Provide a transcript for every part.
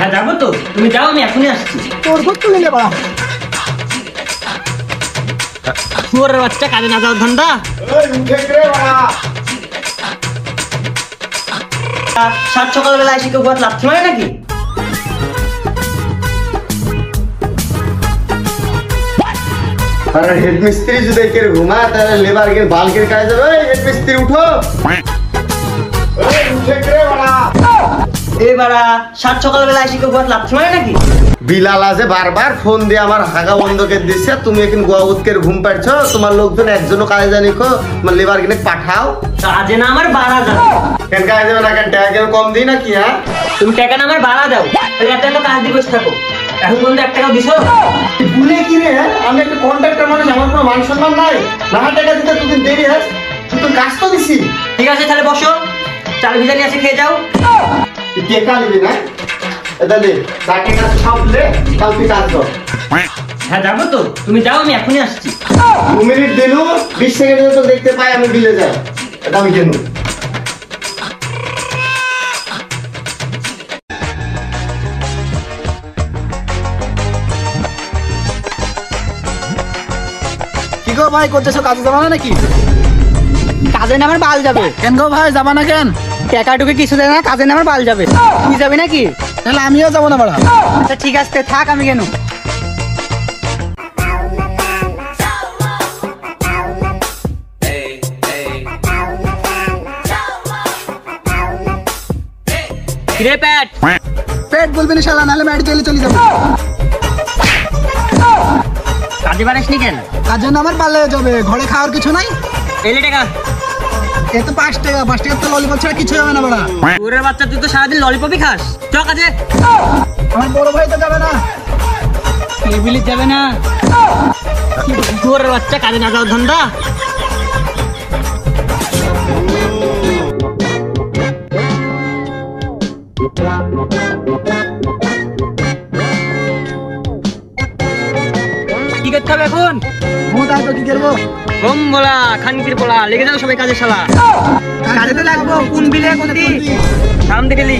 হ্যাঁ যাবো তো, তুমি যাও, আমি এখনই আসছি। তোর ভক্ত নিলে বাড়া শুয়োরের বাচ্চা, কাজে না যাওয়ার ধান্দা। সাত সকালবেলা এসে কেউ লাথি মারে নাকি? अरे हेड मिस्त्री जो देख के घुमा तेरे लेबर के बाल के काहे जाबे हेड मिस्त्री उठो ओए उठे करे बड़ा ए बड़ा সাত সকালবেলা এসে কেউ লাথি মারে নাকি? বিলাল আছে বারবার ফোন দিয়ে আমার হাগা বন্ধ করে দিছে, তুমি এখন গোয়া উৎকের ঘুম পাড়ছো, তোমার লোকজন একজনও কাজে জানি কো, তোমার লেবার কিনে পাঠাও। কাজে না আমার বাড়া যাবে কেন কাজে যাবে না, কেন টাকা কম দিই না কি? হ্যাঁ তুমি টাকা না আমার বাড়া দাও, তাহলে এত কাজ দিয়ে বসে থাকো। এখন বন্ধু 1 টাকাও দিছো? ভুলে কি রে? আমি একটা কন্ট্রাক্টর মানুষ, আমার কোনো মান সম্মান নাই, না টাকা দিতে তুই দেরি হয়, তুই তো কাজ তো দিছি। ঠিক আছে তাহলে বসো, চাল ভিজা নিয়ে এসে খেয়ে যাও। তুই টাকা নিবি না? এটা দে, টাকা কাজ সব লে, কাল তুই কাজ কর। হ্যাঁ যাবো তো, তুমি যাও, আমি এখনই আসছি। 2 মিনিট দিলু, 20 সেকেন্ডে তো দেখতে পাই আমি বিলে যাই, এটা আমি কেন? কি গো ভাই, করতেছো কাজে যাবা না নাকি? কাজে না আমার বাল যাবে। কেন গো ভাই যাবা না কেন? টাকা টুকে কিছু দেয় না, কাজে না আমার বাল যাবে। তুই যাবি নাকি? তাহলে আমিও যাবো না বাড়া। আচ্ছা ঠিক আছে থাক, আমি কেন? কিরে পেট পেট বলবি না শালা, নাহলে মেডিকেলে চলে যাবো। কাজে বাড়াসনি কেন? কাজের নাম আমার পাল্লে যাবে, ঘরে খাওয়ার কিছু নাই। এলে টাকা এ তো 5 টাকা, 5 টাকা তো ললিপপ ছাড়া কিছু হবে না বাড়া। তোরের বাচ্চা, তুই তো সারাদিন ললিপপই খাস। চ কাজে। আমার বড় ভাই তো যাবে না। টেবিলে যাবে না? তোরের বাচ্চা, কাজে না যাওয়ার ধান্দা। কি করতে হবে এখন? তাই তো কি করবো? গম বলা, খানকির বলা, লেগে যাও সবাই কাজে। শালা কাজে তো লাগবো, কোন বিলে কোন দি সাম দিলি।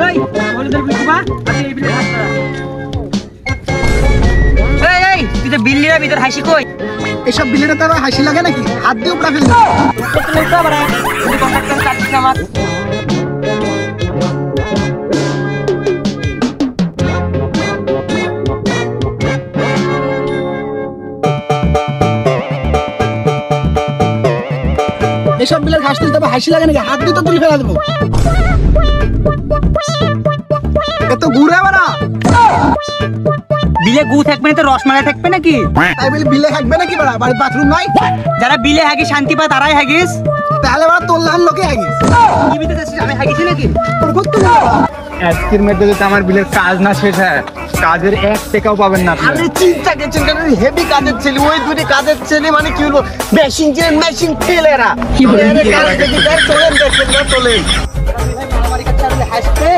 এই বলদের বিকুবা, আমি এই বিলে হাত ধরা। এই তুই তো বিল্লির ভিতর হাসি কই? এসব বিলেটা তো হাসি লাগে নাকি? হাত দিয়ে উপড়া ফেলবে। তুমি তো বড় তুমি কন্ট্রাক্টর কাটছিস আমার। এসব বিলের ঘাস তুলতে হাসি লাগে নাকি? হাত দিয়ে তো তুলে ফেলা দেবো। এত ঘুরে বাড়া। বিলে গু থাকবে না তো রসমালাই থাকবে নাকি? তাই বলে বিলে হাঁকবে নাকি বাড়া? বাড়ির বাথরুম নাই? যারা বিলে হাগি শান্তি পায় তারাই হাগিস। তাহলে বাড়া তোর লাল লোকে হাগিস। কি বিতে যাচ্ছিস? আমি হাগিছি নাকি? তোর ভক্ত নিলে বাড়া। আজকের মধ্যে যদি আমার বিলের কাজ না শেষ হয়, কাজের 1 টাকাও পাবেন না। আরে চিন্তা করছেন কেন? হেভি কাজের ছেলে, ওই দুটি কাজের ছেলে মানে কি বলবো, মেশিন চেন মেশিন ছেলেরা কি বলে কাজ দেখি তাই চলেন, দেখেন না চলেন। আমার কাছে আসলে হাসবে।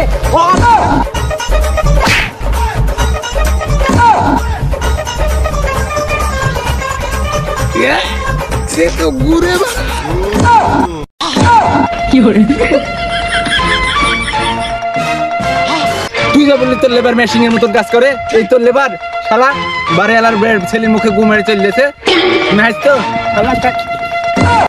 সে তো ঘুরে বাড়া। কি করে? তুই যা বললি তোর লেবার মেশিং এর মতন কাজ করে, এই তোর লেবার শালা বারে আলার ছেলের মুখে গু মেরে চলে যেতে। তুমি হাসতো শালা